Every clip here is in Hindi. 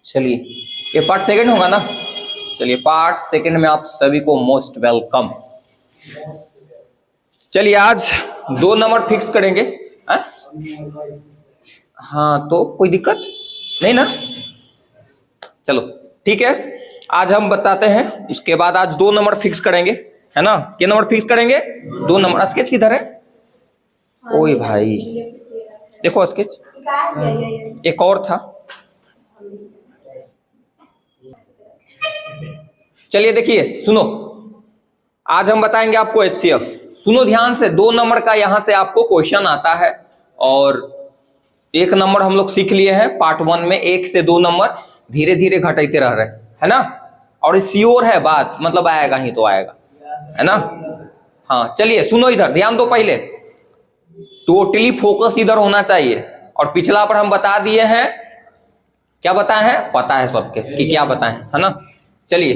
चलिए, ये पार्ट सेकंड होगा ना। चलिए, पार्ट सेकंड में आप सभी को मोस्ट वेलकम। चलिए, आज 2 नंबर फिक्स करेंगे। हाँ, तो कोई दिक्कत नहीं ना। चलो ठीक है, आज हम बताते हैं। उसके बाद आज 2 नंबर फिक्स करेंगे, है ना। क्या नंबर फिक्स करेंगे? 2 नंबर। स्केच किधर है? ओए भाई, देखो स्केच। एक और था। चलिए देखिए, सुनो, आज हम बताएंगे आपको HCF। सुनो ध्यान से, 2 नंबर का यहां से आपको क्वेश्चन आता है और 1 नंबर हम लोग सीख लिए हैं पार्ट 1 में। 1 से 2 नंबर धीरे धीरे घटाते रह रहे हैं, है ना। और श्योर है बात, मतलब आएगा ही तो आएगा, है ना। हाँ चलिए सुनो, इधर ध्यान दो। पहले टोटली फोकस इधर होना चाहिए। और पिछला पर हम बता दिए हैं, क्या बताए हैं, पता है सबके कि क्या बताए हैं, है ना। चलिए,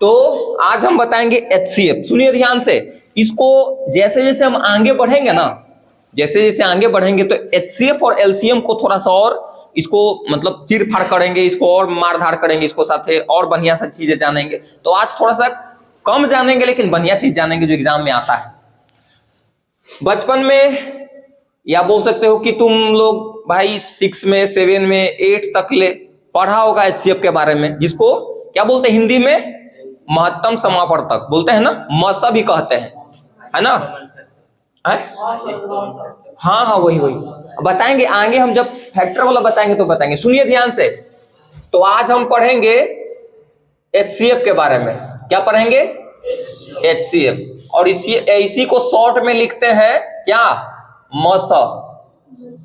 तो आज हम बताएंगे HCF। सुनिए ध्यान से, इसको जैसे जैसे हम आगे बढ़ेंगे ना, जैसे जैसे आगे बढ़ेंगे तो HCF और LCM को थोड़ा सा और इसको मतलब चीर फाड़ करेंगे, इसको और मार धाड़ करेंगे, इसको साथे और बढ़िया सा चीजें जानेंगे। तो आज थोड़ा सा कम जानेंगे लेकिन बढ़िया चीज जानेंगे जो एग्जाम में आता है। बचपन में या बोल सकते हो कि तुम लोग भाई 6 में 7 में 8 तक ले पढ़ा होगा HCF के बारे में, जिसको क्या बोलते हैं हिंदी में, महत्तम समापवर्तक बोलते हैं ना, मसा भी कहते हैं, है ना। हाँ हाँ, वही बताएंगे आगे। हम जब फैक्टर वाला बताएंगे तो बताएंगे। सुनिए ध्यान से, तो आज हम पढ़ेंगे HCF के बारे में। क्या पढ़ेंगे? HCF। और इसी को शॉर्ट में लिखते हैं क्या, मस।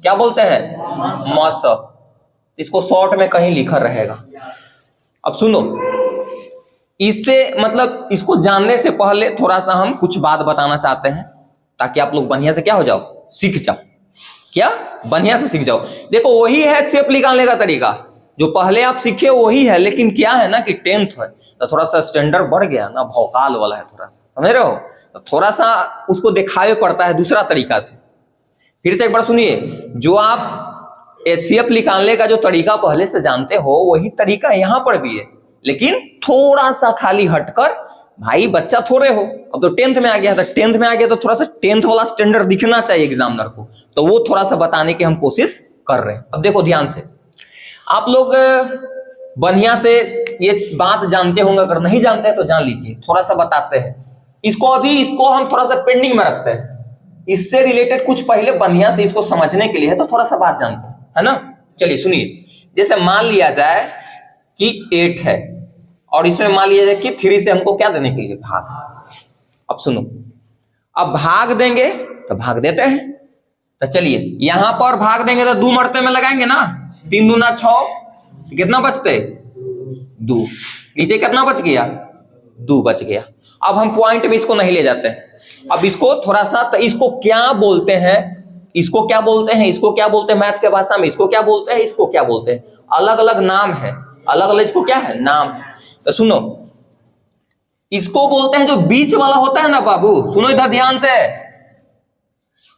क्या बोलते हैं? मस। इसको शॉर्ट में कहीं लिखा रहेगा। अब सुनो, इससे मतलब इसको जानने से पहले थोड़ा सा हम कुछ बात बताना चाहते हैं, ताकि आप लोग बढ़िया से क्या हो जाओ, सीख जाओ। क्या बढ़िया से सीख जाओ। देखो, वही है HCF निकालने का तरीका जो पहले आप सीखे, वही है। लेकिन क्या है ना कि 10th है तो थोड़ा सा स्टैंडर्ड बढ़ गया ना, भौकाल वाला है थोड़ा सा, समझ रहे हो। तो थोड़ा सा उसको दिखाई पड़ता है दूसरा तरीका से। फिर से एक बार सुनिए, जो आप HCF निकालने का जो तरीका पहले से जानते हो, वही तरीका यहां पर भी है, लेकिन थोड़ा सा खाली हटकर। भाई बच्चा थोड़े हो, अब तो 10th में आ गया था। 10th में आ गया तो थोड़ा सा 10th वाला स्टैंडर्ड दिखना चाहिए एग्जामिनर को, तो वो थोड़ा सा बताने की हम कोशिश कर रहे हैं। अब देखो ध्यान से, आप लोग बढ़िया से ये बात जानते होंगे, अगर नहीं जानते हैं तो जान लीजिए। थोड़ा सा बताते हैं इसको हम थोड़ा सा पेंडिंग में रखते हैं। इससे रिलेटेड कुछ पहले बढ़िया से इसको समझने के लिए है, तो थोड़ा सा बात जानते हैं, है ना। चलिए सुनिए, जैसे मान लिया जाए कि 8 है और इसमें मान लिया जाए कि 3 से हमको क्या देने के लिए, भाग। अब सुनो, अब भाग देंगे तो भाग देते हैं। तो चलिए, यहां पर भाग देंगे तो 2 मरते में लगाएंगे ना, 3 दूना 6, कितना बचते, 2। नीचे कितना बच गया, 2 बच गया। अब हम पॉइंट में इसको नहीं ले जाते हैं। अब इसको थोड़ा सा, तो इसको क्या बोलते हैं, इसको क्या बोलते हैं, इसको क्या बोलते हैं मैथ के भाषा में, इसको क्या बोलते हैं, इसको क्या बोलते हैं, अलग अलग नाम है, अलग अलग इसको क्या है, नाम है। तो सुनो, इसको बोलते हैं जो बीच वाला होता है ना बाबू, सुनो इधर ध्यान से,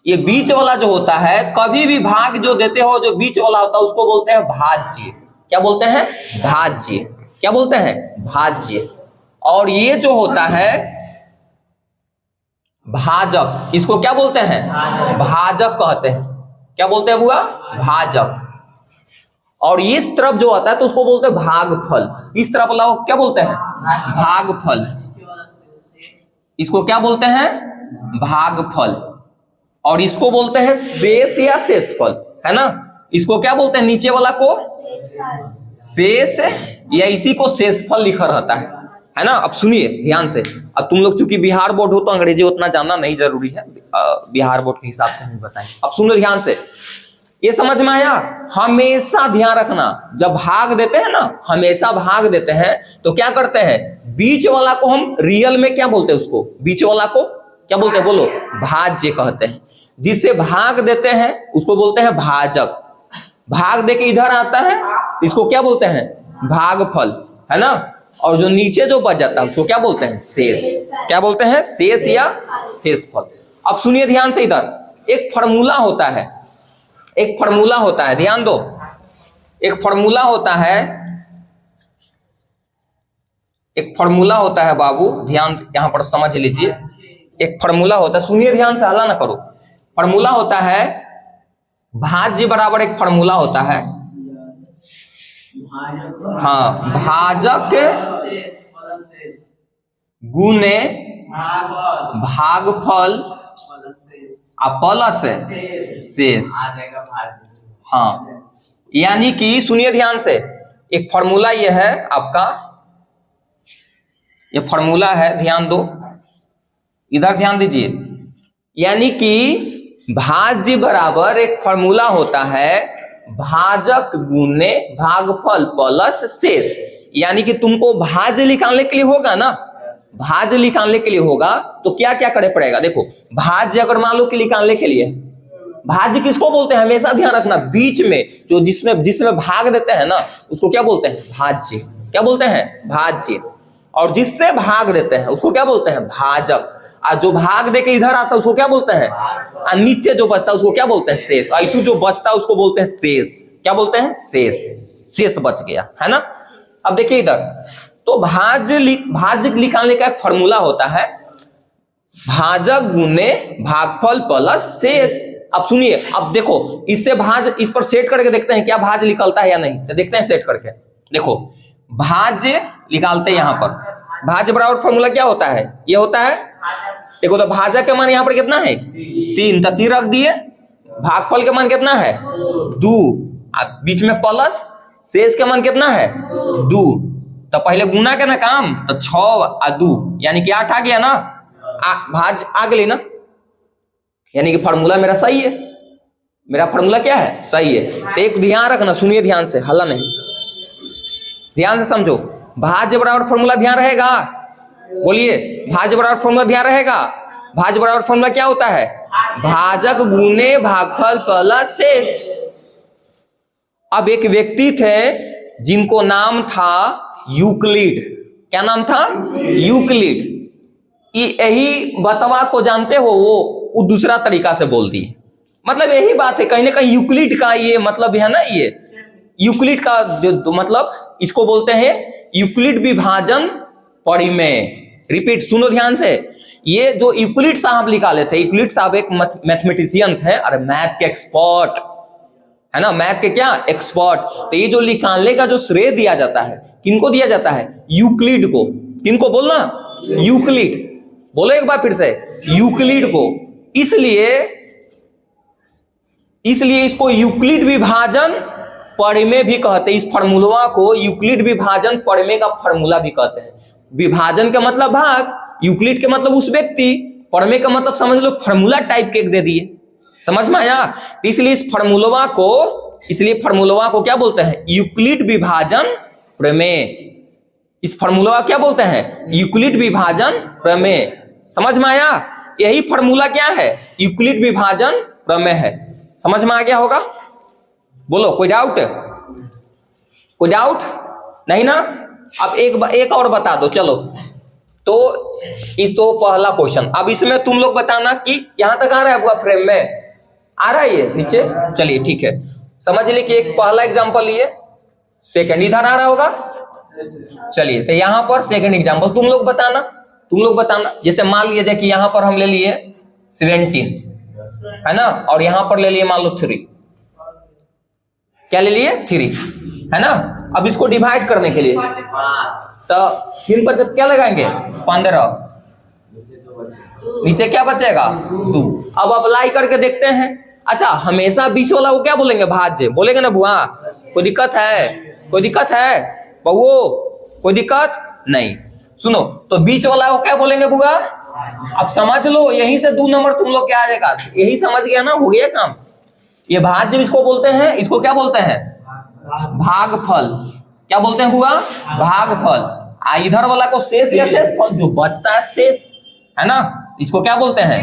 ये बीच वाला जो होता है, कभी भी भाग जो देते हो जो बीच वाला होता है उसको बोलते हैं भाज्य। क्या बोलते हैं? भाज्य। क्या बोलते हैं? भाज्य। और ये जो होता है भाजक, इसको क्या बोलते हैं? भाजक कहते हैं। क्या बोलते हैं बुआ? भाजक। और इस तरफ जो आता है तो उसको बोलते हैं भागफल। इस तरफ वाला क्या बोलते हैं? भागफल। इसको क्या बोलते हैं? भागफल। और इसको बोलते हैं शेष या शेषफल, है ना। इसको क्या बोलते हैं? नीचे वाला को शेष या इसी को शेषफल लिखा रहता है ना। अब सुनिए ध्यान से, अब तुम लोग चूंकि बिहार बोर्ड हो तो अंग्रेजी उतना जानना नहीं जरूरी है, बिहार बोर्ड के हिसाब से हम बताएं। अब सुनो ध्यान से, ये समझ में आया? हमेशा ध्यान रखना, जब भाग देते हैं ना, हमेशा भाग देते हैं तो क्या करते हैं, बीच वाला को हम रियल में क्या बोलते हैं, उसको बीच वाला को क्या बोलते हैं, बोलो? भाज्य कहते हैं। जिससे भाग देते हैं उसको बोलते हैं भाजक। भाग दे के इधर आता है इसको क्या बोलते हैं? भागफल, है ना। और जो नीचे जो बच जाता है उसको क्या बोलते हैं? शेष। क्या बोलते हैं? शेष या शेषफल। अब सुनिए ध्यान से, इधर एक फॉर्मूला होता है, एक फॉर्मूला होता है, ध्यान दो। एक फॉर्मूला होता है एक फॉर्मूला होता है बाबू, ध्यान यहाँ पर समझ लीजिए। एक फॉर्मूला होता है, सुनिए ध्यान से, हल्ला ना करो। फॉर्मूला होता है भाज्य बराबर एक फॉर्मूला होता है, हाँ, भाजक गुने भागफल प्लस शेष। हाँ, यानी कि सुनिए ध्यान से, एक फॉर्मूला ये है आपका, ये फॉर्मूला है, ध्यान दो, इधर ध्यान दीजिए। यानी कि भाज्य बराबर एक फॉर्मूला होता है भाजक गुने भागफल प्लस शेष। यानी कि तुमको भाज्य निकालने के लिए होगा ना, भाज्य निकालने के लिए होगा तो क्या क्या करे पड़ेगा। देखो, भाज्य अगर मान लो कि निकालने के लिए, भाज्य किसको बोलते हैं, हमेशा ध्यान रखना, बीच में जो जिसमें भाग देते हैं ना उसको क्या बोलते हैं, भाज्य। क्या बोलते हैं, भाज्य। और जिससे भाग देते हैं उसको क्या बोलते हैं, भाजक। और जो भाग दे के इधर आता है उसको क्या बोलते हैं, और नीचे जो बचता है उसको क्या बोलते हैं, शेष। ऐसे जो बचता है उसको बोलते हैं शेष। क्या बोलते हैं, शेष। शेष बच गया है ना। अब देखिए इधर, तो भाज्य निकालने का एक फॉर्मूला होता है भाजक गुने भागफल प्लस शेष। अब सुनिए, अब देखो, इससे भाज्य, इस पर सेट करके देखते हैं क्या भाज्य निकलता है या नहीं, तो देखते हैं सेट करके। देखो, भाज्य निकालते हैं, यहां पर भाज्य बराबर फॉर्मूला क्या होता है, ये होता है, देखो तो भाजक के मान यहां पर कितना है, 3, तो 3 रख दिए। भागफल के मान कितना है, 2, बीच में प्लस, शेष के मान कितना है, 2। तो पहले गुना के ना काम, तो 6 और 2 यानी कि 8 आ गया ना, भाज्य आ गई ना, यानी कि फॉर्मूला मेरा सही है। मेरा फॉर्मूला क्या है, सही है। तो एक ध्यान रखना, सुनिए ध्यान से, हल्ला नहीं, ध्यान से समझो। भाज्य बराबर फॉर्मूला ध्यान रहेगा, बोलिए, भाज्य बराबर फॉर्मूला ध्यान रहेगा। भाज्य बराबर फॉर्मूला क्या होता है, भाजक गुने भागफल प्लस शेष। अब एक व्यक्ति थे जिनको नाम था यूक्लिड। क्या नाम था, यूक्लिड। यही बतवा को जानते हो, वो दूसरा तरीका से बोल दी, मतलब यही बात है, कहीं ना कहीं यूक्लिड का ये मतलब है ना, ये यूक्लिड का जो मतलब इसको बोलते हैं यूक्लिड विभाजन परिमेय। रिपीट, सुनो ध्यान से, ये जो यूक्लिड साहब निकाले थे, यूक्लिड साहब एक मैथमेटिशियन थे, और मैथ के एक्सपर्ट है ना, मैथ के क्या एक्सपर्ट। तो ये जो निकालने का जो श्रेय दिया जाता है, किनको दिया जाता है, यूक्लिड को। किनको बोलना, यूक्लिड। बोलो एक बार फिर से, यूक्लिड को। इसलिए इसको यूक्लिड विभाजन परिमेय भी कहते हैं। इस फार्मूला को यूक्लिड विभाजन परिमेय का फार्मूला भी कहते हैं। विभाजन का मतलब भाग, यूक्लिड के मतलब उस व्यक्ति, परिमेय का मतलब समझ लो फार्मूला टाइप के दे दिए। समझ में आया। इसलिए इस फार्मूला को क्या बोलते हैं, यूक्लिड विभाजन प्रमेय। इस फार्मूला क्या बोलते हैं, यूक्लिड विभाजन प्रमेय। समझ में आया। यही फार्मूला क्या है, यूक्लिड विभाजन प्रमेय है। समझ में आ गया होगा, बोलो कोई डाउट, कोई डाउट नहीं ना। अब एक और बता दो, चलो। तो पहला क्वेश्चन, अब इसमें तुम लोग बताना कि यहां तक आ रहा है आपका फ्रेम में, आ रहा है ये नीचे, चलिए ठीक है। समझ लिए कि एक पहला एग्जांपल लिए, सेकंड इधर आ रहा होगा। चलिए, तो यहां पर सेकंड एग्जांपल तुम लोग बताना। जैसे मान लीजिए कि यहां पर हम ले लिए 17 है ना, और यहां पर ले लिए मान लो 3। क्या ले लिए, 3 है ना। अब इसको डिवाइड करने के लिए तो 3 पर जब क्या लगाएंगे, 15, नीचे क्या बचेगा, 2। अब अप्लाई करके देखते हैं। अच्छा, हमेशा बीच वाला वो क्या बोलेंगे, भाज्य बोलेंगे ना बुआ। कोई दिक्कत है बउओ, कोई दिक्कत नहीं। सुनो, तो बीच वाला वो क्या बोलेंगे बुआ। अब समझ लो, यहीं से 2 नंबर तुम लोग क्या आ जाएगा, यही समझ गया ना, हो गया काम। ये भाज्य इसको बोलते हैं, इसको क्या बोलते हैं, भागफल। क्या बोलते हैं बुआ, भागफल। इधर वाला को शेष या शेष फल, जो बचता है शेष है ना, इसको क्या बोलते हैं,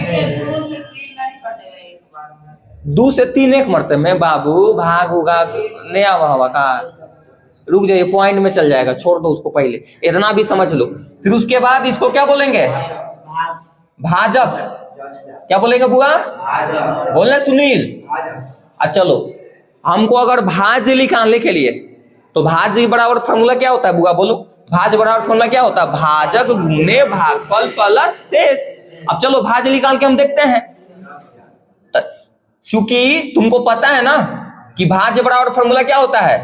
2 से 3 एक मरते में बाबू, भाग होगा नहीं हवा का, रुक जाइए, पॉइंट में चल जाएगा, छोड़ दो उसको, पहले इतना भी समझ लो। फिर उसके बाद इसको क्या बोलेंगे, भाजक। क्या बोलेंगे बुआ, बोलना सुनील। चलो, हमको अगर भाज्य निकालने के लिए, तो भाज्य बराबर फॉर्मूला क्या होता है बुआ, बोलो। भाज्य बराबर फॉर्मूला क्या होता है? भाजक गुने भागफल प्लस शेष। अब चलो भाज्य निकाल के हम देखते हैं। चूंकि तुमको पता है ना कि भाज्य बराबर फॉर्मूला क्या होता है,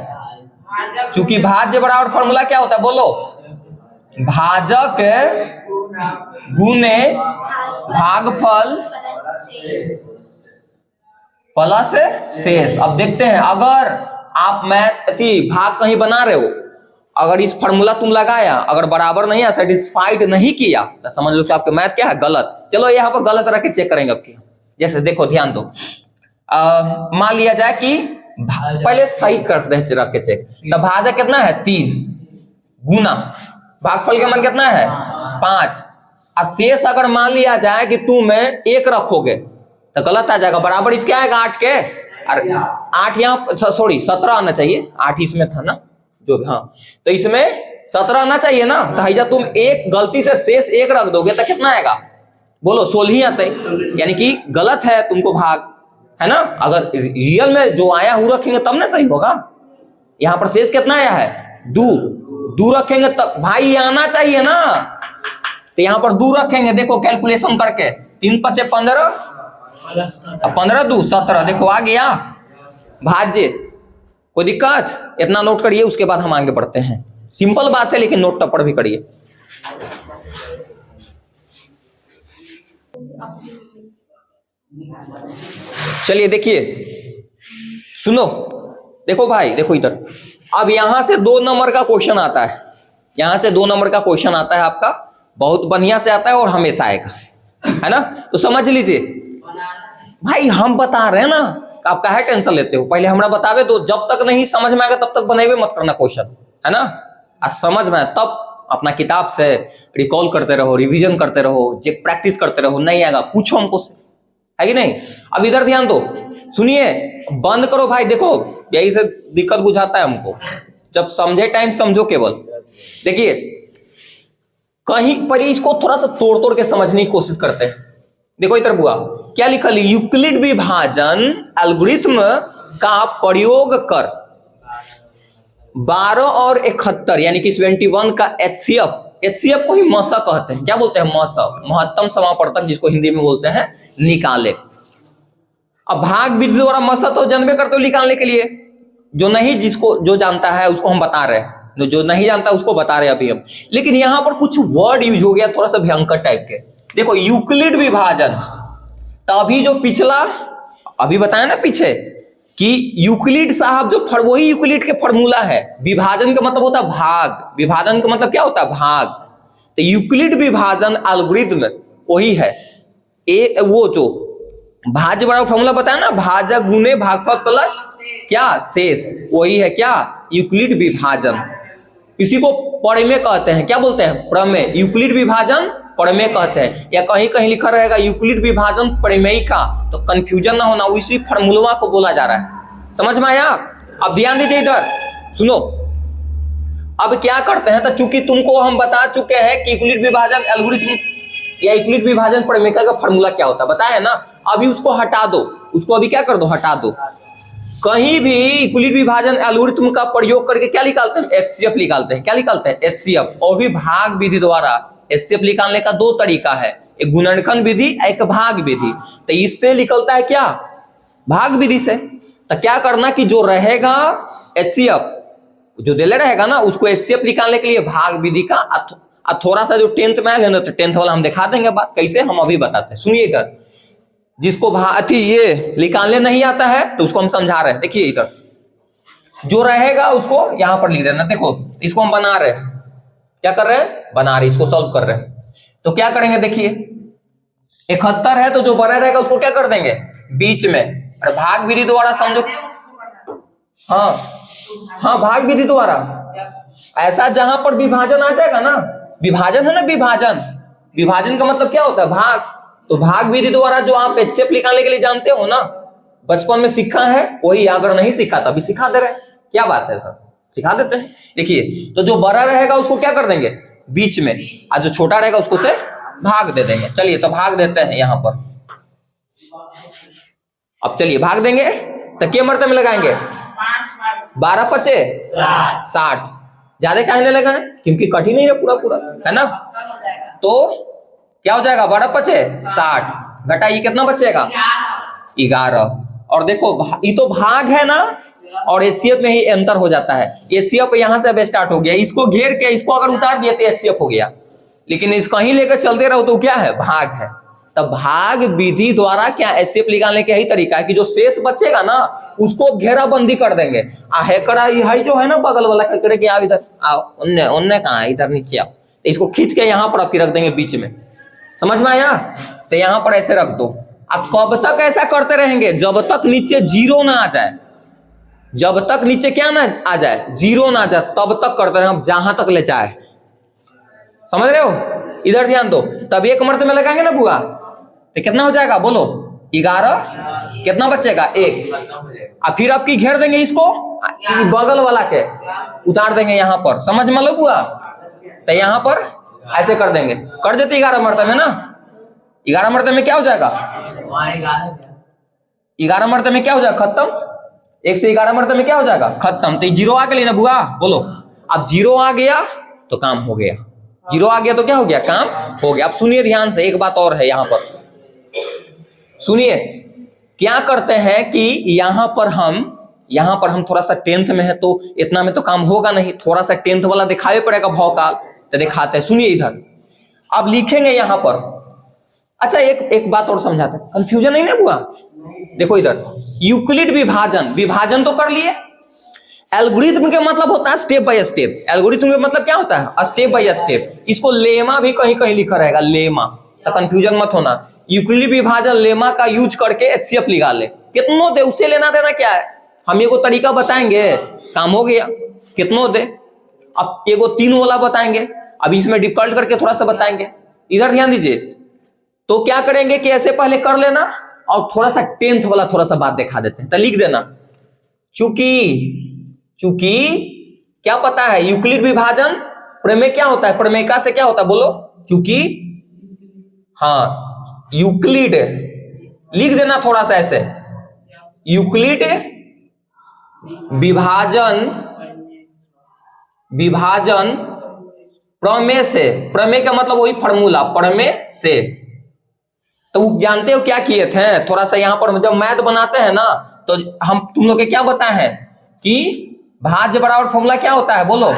चूंकि भाज्य बराबर फॉर्मूला क्या होता है, बोलो, भाजक गुने भागफल प्लस शेष। अब देखते हैं, अगर आप मैथ भाग कहीं बना रहे हो, अगर इस फॉर्मूला तुम लगाया, अगर बराबर नहीं है, सेटिस्फाइड नहीं किया, तो समझ लो कि आपका मैथ क्या है, गलत। चलो यहाँ पर गलत रख के चेक करेंगे आपकी। जैसे देखो, ध्यान दो, मान लिया जाए कि पहले सही करते हैं रख के चेक। तो भाजक कितना है? 3 गुना भागफल का मान कितना है? 5। और शेष अगर मान लिया जाए कि तुम 1 रखोगे तो गलत आ जाएगा, बराबर इसके आएगा 8 के। अरे 8 यहाँ, सॉरी 17 आना चाहिए, 8 इसमें था ना जो, हाँ, तो इसमें 17 आना चाहिए ना। तो हैजा तुम एक गलती से शेष 1 रख दोगे तो कितना आएगा, बोलो? 16 ही आता है, यानी कि गलत है तुमको भाग, है ना। अगर रियल में जो आया वो रखेंगे तब ना सही होगा। यहाँ पर शेष कितना आया है? 2 रखेंगे तब भाई आना चाहिए ना। तो यहाँ पर 2 रखेंगे, देखो कैलकुलेशन करके, 3 × 5 = 15, 15 × 2 = 17। देखो आ गया भाज्य। कोई दिक्कत? इतना नोट करिए, उसके बाद हम आगे बढ़ते हैं। सिंपल बात है, लेकिन नोट टप्पड़ भी करिए। चलिए देखिए, सुनो, देखो भाई, देखो इधर। अब यहां से 2 नंबर का क्वेश्चन आता है, यहां से 2 नंबर का क्वेश्चन आता है आपका, बहुत बढ़िया से आता है और हमेशा आएगा, है ना। तो समझ लीजिए भाई, हम बता रहे हैं ना, आप काहे टेंशन लेते हो? पहले हमरा बतावे दो, जब तक नहीं समझ में आएगा तब तक बनावे मत करना क्वेश्चन, है ना। आज समझ में आए तब अपना किताब से रिकॉल करते रहो, रिवीजन करते रहो, प्रैक्टिस करते रहो। नहीं आएगा पूछो हमको से, है कि नहीं। अब इधर ध्यान दो, सुनिए, बंद करो भाई। देखो यही से दिक्कत बुझाता है हमको, जब समझे टाइम समझो केवल। देखिए कहीं पर इसको थोड़ा सा तोड़ तोड़ के समझने की कोशिश करते हैं। देखो इधर बुआ क्या लिखा, यूक्लिड विभाजन एल्गोरिथ्म का प्रयोग कर 12 और 71 यानी कि 71 का HCF को ही मसा कहते हैं। क्या बोलते हैं? मसा, महत्तम समापवर्तक, जिसको हिंदी में बोलते हैं, निकाले। अब भाग विधि द्वारा मसा तो जन्मे करते हो निकालने के लिए, जो नहीं, जिसको जो जानता है उसको हम बता रहे हैं, जो नहीं जानता उसको बता रहे हैं अभी हम। लेकिन यहां पर कुछ वर्ड यूज हो गया थोड़ा सा भयंकर टाइप के। देखो यूक्लिड विभाजन, तो अभी जो पिछला अभी बताया ना पीछे कि यूक्लिड साहब जो वही यूक्लिड के फॉर्मूला है। विभाजन का मतलब होता है भाग, विभाजन का मतलब क्या होता है? भाग। तो यूक्लिड विभाजन एल्गोरिथ्म वही है, वो जो भाज्य बराबर फॉर्मूला बताया ना, भाजक गुने भागफल प्लस क्या शेष, वही है क्या? यूक्लिड विभाजन। इसी को प्रमेय कहते हैं। क्या बोलते हैं? प्रमेय। यूक्लिड विभाजन प्रमेय कहते हैं, या कहीं कहीं लिखा रहेगा यूक्लिड विभाजन प्रमेय का, तो कंफ्यूजन ना होना, उसी फॉर्मूला को बोला जा रहा है। समझ में आया? अब ध्यान दीजिए इधर, सुनो। अब क्या करते हैं, तो चूंकि तुमको हम बता चुके हैं कि यूक्लिड विभाजन एल्गोरिथ्म या यूक्लिड विभाजन प्रमेय का फॉर्मूला क्या होता है, बताया ना। अभी उसको हटा दो, उसको अभी क्या कर दो, हटा दो। कहीं भी यूक्लिड विभाजन एल्गोरिथ्म का प्रयोग करके क्या निकालते हैं? HCF निकालते हैं। क्या निकालते हैं? HCF। और भी भाग विधि द्वारा HCF निकालने का 2 तरीका है, एक गुणनखंड विधि, एक भाग विधि। तो इससे निकलता है क्या? भाग विधि से। तो क्या करना कि जो रहेगा HCF, जो दिले रहेगा ना, उसको HCF निकालने के लिए भाग विधि का थोड़ा सा जो 10th में आएगा ना, तो 10th वाला हम दिखा देंगे बात कैसे, हम अभी बताते हैं। सुनिए इधर, जिसको ये निकालने नहीं आता है तो उसको हम समझा रहे हैं। देखिए इधर जो रहेगा उसको यहां पर लिख रहे हैं ना, देखो इसको हम बना रहे हैं, क्या कर रहे हैं? बना रहे, इसको सॉल्व कर रहे हैं। तो क्या करेंगे, देखिए 71 है तो जो बना रहेगा उसको क्या कर देंगे? बीच में। अरे भाग विधि द्वारा समझो, हाँ भाग विधि द्वारा ऐसा जहां पर विभाजन आ जाएगा ना, विभाजन है ना, विभाजन का मतलब क्या होता है? भाग। तो भाग विधि द्वारा जो आप HCF निकालने के लिए जानते हो ना, बचपन में सीखा है वही, अगर नहीं सीखा तभी सिखा दे रहे हैं। क्या बात है सर, सिखा देते हैं। देखिए तो जो बड़ा रहेगा उसको क्या कर देंगे? बीच में, और जो छोटा रहेगा उसको से भाग दे देंगे। चलिए तो भाग देते हैं यहां पर। अब चलिए भाग देंगे तो क्या मरते में लगाएंगे? 12 × 5 = 60। ज्यादा कहने लगा है क्योंकि कठिन ही है पूरा पूरा, है ना। तो क्या हो जाएगा, 12 पचे 60 घटा ये कितना बचेगा 11। और देखो ये तो भाग है ना, और एचसीएफ में ही अंतर हो जाता है। एचसीएफ यहां से अब स्टार्ट हो गया, इसको घेर के इसको अगर उतार दिए तो एचसीएफ हो गया, लेकिन इसको कहीं लेकर चलते रहो तो क्या है, भाग है। तब भाग विधि द्वारा क्या एचसीएफ निकालने का यही तरीका है कि जो शेष बचेगा ना उसको घेराबंदी कर देंगे। हेकड़ा ये जो है ना बगल वाला ककड़े के, आप इधर आओ, उनने कहा इधर नीचे आओ, इसको खींच के यहाँ पर आपकी रख देंगे बीच में, समझ में आया। तो यहाँ पर ऐसे रख दो। अब कब तक ऐसा करते रहेंगे, जब तक नीचे जीरो ना आ जाए, जब तक नीचे क्या ना आ जाए, जीरो ना आ जाए, तब तक करते रहेंगे, जहां तक ले जाए। समझ रहे हो, इधर ध्यान दो। तब एक मर्त में लगाएंगे ना बुआ, तो कितना हो जाएगा बोलो 11, कितना बचेगा 1। और फिर आपकी घेर देंगे इसको, बगल वाला के उतार देंगे यहाँ पर, समझ में लो बुआ। तो यहाँ पर ऐसे कर देंगे, कर देते 11 मर्तबे में ना। 11 मर्तबे में क्या हो जाएगा, 11 मर्तबे में क्या हो जाएगा, खत्म। 1 से 11 मर्तबे में क्या हो जाएगा, खत्म। तो जीरो आ गया ना बुआ, बोलो। अब जीरो आ गया तो काम हो गया, जीरो आ गया तो क्या हो गया, काम हो गया। अब सुनिए ध्यान से, एक बात और है यहाँ पर सुनिए। क्या करते हैं कि यहाँ पर हम थोड़ा सा 10th में है तो इतना में तो काम होगा नहीं, थोड़ा सा 10th वाला दिखाई पड़ेगा भौकाल, तो दिखाते हैं। सुनिए इधर, अब लिखेंगे यहाँ पर। अच्छा एक बात और समझाते हैं, कंफ्यूजन नहीं ना हुआ। देखो इधर यूक्लिड विभाजन तो कर लिए। एल्गोरिथम के मतलब होता है स्टेप बाय स्टेप। एल्गोरिथम के मतलब क्या होता है, स्टेप बाय स्टेप। इसको लेमा भी कहीं कहीं लिखा रहेगा, लेमा, तो कंफ्यूजन मत होना। यूक्लिड विभाजन लेमा का यूज करके एचसीएफ निकाल ले, कितनों दे उससे लेना देना क्या है। हम एगो तरीका बताएंगे, काम हो गया, कितनों दे। अब एगो 3 वाला बताएंगे, अब इसमें डिफॉल्ट करके थोड़ा सा बताएंगे। इधर ध्यान दीजिए। तो क्या करेंगे कि ऐसे पहले कर लेना और थोड़ा सा 10th वाला थोड़ा सा बात दिखा देते हैं। तो लिख देना, चूंकि क्या पता है यूक्लिड विभाजन प्रमेय क्या होता है, प्रमेयिका से क्या होता है बोलो, चूंकि हाँ यूक्लिड लिख देना थोड़ा सा ऐसे, यूक्लिड विभाजन प्रमेय से, प्रमेय का मतलब वही फॉर्मूला, प्रमेय से। तो जानते हो क्या किए थे, थोड़ा सा यहां पर जब मैथ बनाते हैं ना तो हम तुम लोग के क्या बताए हैं कि भाज्य बराबर फॉर्मूला क्या होता है बोलो,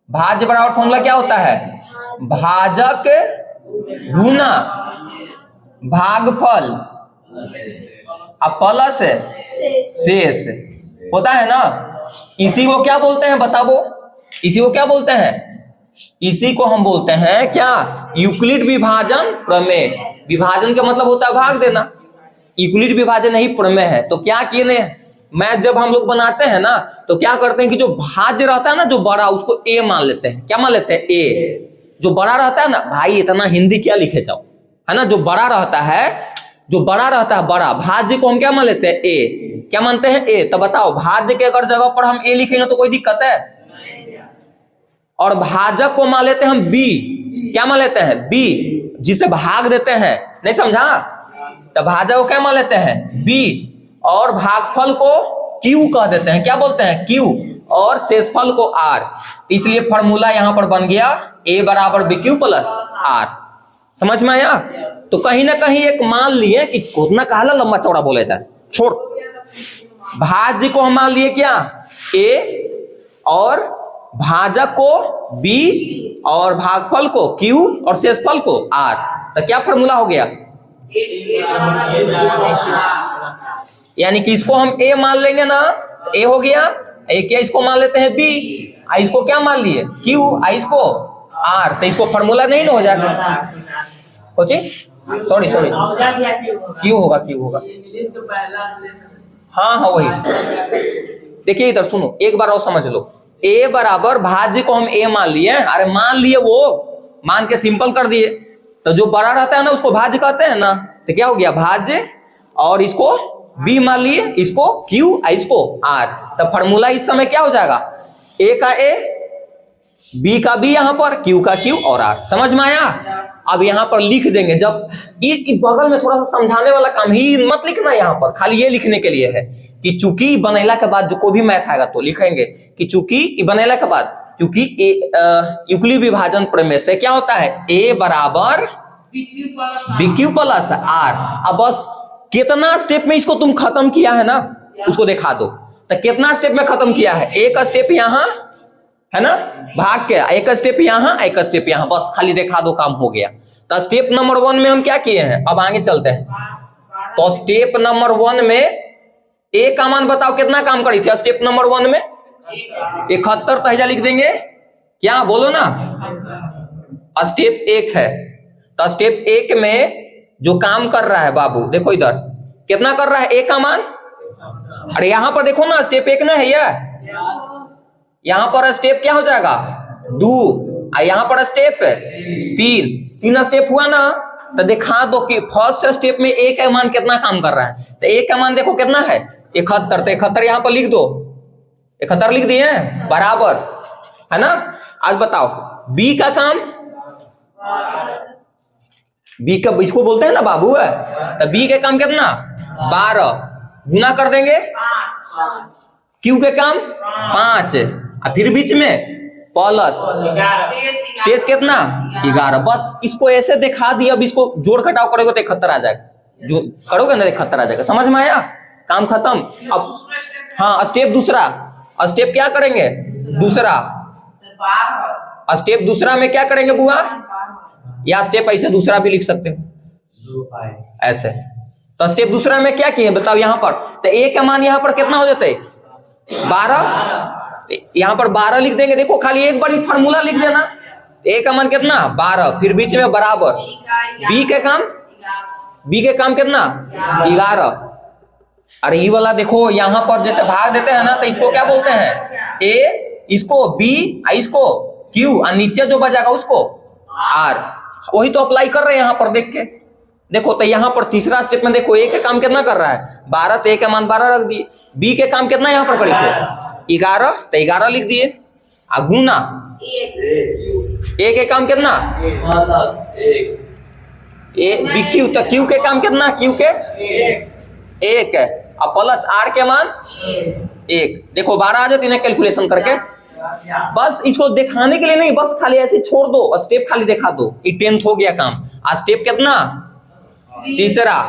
भाज्य बराबर फॉर्मूला क्या होता है, भाजक गुना भागफल अब प्लस शेष होता है ना। इसी को क्या बोलते हैं बताओ, इसी को क्या बोलते हैं, इसी को हम बोलते हैं क्या, यूक्लिड विभाजन प्रमेय। विभाजन का मतलब होता है भाग देना, यूक्लिड विभाजन ही प्रमेय है। तो क्या किए ने, मैथ जब हम लोग बनाते हैं ना तो क्या करते हैं कि जो भाज्य रहता है ना जो बड़ा, उसको ए मान लेते हैं। क्या मान लेते हैं, ए। जो बड़ा रहता है ना, भाई इतना हिंदी क्या लिखे जाओ, है ना, जो बड़ा रहता है, जो बड़ा रहता है बड़ा, भाज्य को हम क्या मान लेते हैं, ए। क्या मानते हैं, ए। तो बताओ भाज्य के अगर जगह पर हम ए लिखेंगे तो कोई दिक्कत है, और भाजक को मान लेते हैं हम बी। क्या मान लेते हैं, बी, जिसे भाग देते हैं, नहीं समझा। तो भाजक को क्या मान लेते हैं, बी, और भागफल को क्यू कह देते हैं। क्या बोलते हैं, क्यू, और शेषफल को आर। इसलिए फॉर्मूला यहां पर बन गया ए बराबर बी क्यू प्लस आर। समझ में आया। तो कहीं ना कहीं एक मान लिए कि उतना कहला लंबा चौड़ा बोले जाए, छोड़। भाज्य को हम मान लिए क्या, ए, और भाजक को बी, और भागफल को क्यू, और शेषफल को आर। तो क्या फॉर्मूला हो गया, यानी कि इसको हम ए मान लेंगे ना, ए हो गया, ए क्या इसको मान लेते हैं बी, इसको क्या मान लिए क्यू, इसको आर। तो इसको फॉर्मूला नहीं ना हो जाएगा, सोचिए, सॉरी क्यू होगा, क्यू होगा, हाँ वही। देखिए इधर सुनो, एक बार और समझ लो। ए बराबर भाज्य को हम ए मान लिए, अरे मान लिए, वो मान के सिंपल कर दिए। तो जो बड़ा रहता है ना उसको भाज्य कहते हैं ना। तो क्या हो गया, भाज्य, और इसको बी मान लिए, इसको क्यू, इसको आर। तो फॉर्मूला इस समय क्या हो जाएगा, ए का ए, बी का बी, यहां पर क्यू का क्यू और आर। समझ में आया। अब यहां पर लिख देंगे, जब ये बगल में थोड़ा सा समझाने वाला काम ही मत लिखना, यहां पर खाली ये लिखने के लिए है। कि चूंकि बनैला के बाद जो कोई भी मैथ आएगा तो लिखेंगे कि चूंकि बनैला के बाद चूंकि यूक्लिड विभाजन प्रमेय से क्या होता है, ए बराबर बी क्यू प्लस आर। अब बस कितना स्टेप में इसको तुम खत्म किया है ना उसको दिखा दो। तो कितना स्टेप में खत्म किया है, एक स्टेप यहां है ना भाग के, एक स्टेप यहां एक स्टेप यहां, बस खाली दिखा दो काम हो गया। तो स्टेप नंबर 1 में हम क्या किए हैं, अब आगे चलते हैं। तो स्टेप नंबर 1 में ए का मान बताओ कितना काम करी थी स्टेप नंबर 1 में, 71 तहजा लिख देंगे, क्या बोलो ना। स्टेप 1 है, तो स्टेप 1 में जो काम कर रहा है बाबू देखो इधर कितना कर रहा है, ए का मान। अरे यहां पर देखो ना स्टेप 1 ना है यह, यहां पर स्टेप क्या हो जाएगा 2, यहां पर स्टेप 3 स्टेप हुआ ना। तो दिखा दो कि फर्स्ट स्टेप में ए का मान कितना काम कर रहा है। तो ए का मान देखो कितना है 71, तो 71 यहां पर लिख दो, 71 लिख दिए बराबर है ना। आज बताओ बी का काम, बी का इसको बोलते हैं ना बाबू है, तो बी के काम कितना 12 गुना कर देंगे, क्यू के काम 5 और फिर बीच में प्लस शेष कितना 11। बस इसको ऐसे दिखा दिया, अब इसको जोड़ घटाव करोगे तो 71 आ जाएगा, जो करोगे ना 71 आ जाएगा, समझ में आया, काम खत्म। अब हाँ स्टेप दूसरा, स्टेप क्या करेंगे दूसरा, स्टेप दूसरा में क्या करेंगे बुआ, या स्टेप ऐसे दूसरा भी लिख सकते हो ऐसे। तो स्टेप दूसरा में क्या किए बताओ, यहां पर तो ए का मान यहां पर कितना हो जाता है 12, यहां पर 12 लिख देंगे। देखो खाली एक बार फार्मूला लिख देना, ए का मान कितना 12 फिर बीच में बराबर, बी के काम कितना 11। अरे ये वाला देखो यहां पर जैसे भाग देते हैं ना तो इसको क्या बोलते हैं, ए इसको बी इसको क्यू और नीचे जो बजाएगा उसको आर, वही तो अप्लाई कर रहे हैं यहां पर देख के। देखो तो यहां पर तीसरा स्टेप में देखो ए के काम कितना कर रहा है 12, तो ए का मान 12 रख दिए, बी के काम कितना यहां पर करी थे 11, तो 11 लिख दिए, गुना ए के काम कितना ए बी क्यू, तो क्यू के काम कितना क्यू के 1 है और प्लस आर के मान 1। देखो 12 आ जाती है कैलकुलेशन करके, बस इसको दिखाने के लिए नहीं, बस खाली ऐसे छोड़ दो, स्टेप खाली दिखा दो, ये 10th हो गया काम। आज स्टेप कितना तीसरा,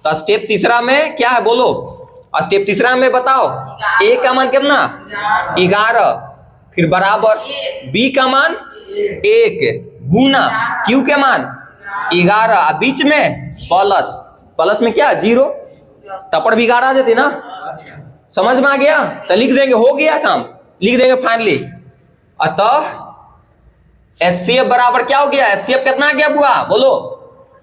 तो स्टेप तीसरा में क्या है बोलो, स्टेप तीसरा में बताओ ए का मान कितना 11 फिर बराबर, बी का मान 1 गुना क्यू के मान 11 बीच में प्लस में क्या 0, तपड़ भी 11 आ जाती ना, समझ में आ गया। तो लिख देंगे हो गया काम, लिख देंगे फाइनली। अतः HCF बराबर क्या हो गया, HCF कितना आ गया बुआ बोलो,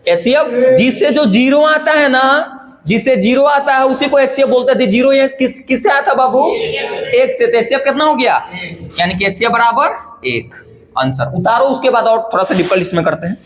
HCF जिससे जो 0 आता है ना, जिससे 0 आता है उसी को HCF बोलते थे। 0 ये किससे आता बाबू 1 से, तो HCF कितना हो गया, यानी कि HCF बराबर 1। आंसर उतारो, उसके बाद और थोड़ा सा डिफिकल्ट इसमें करते हैं।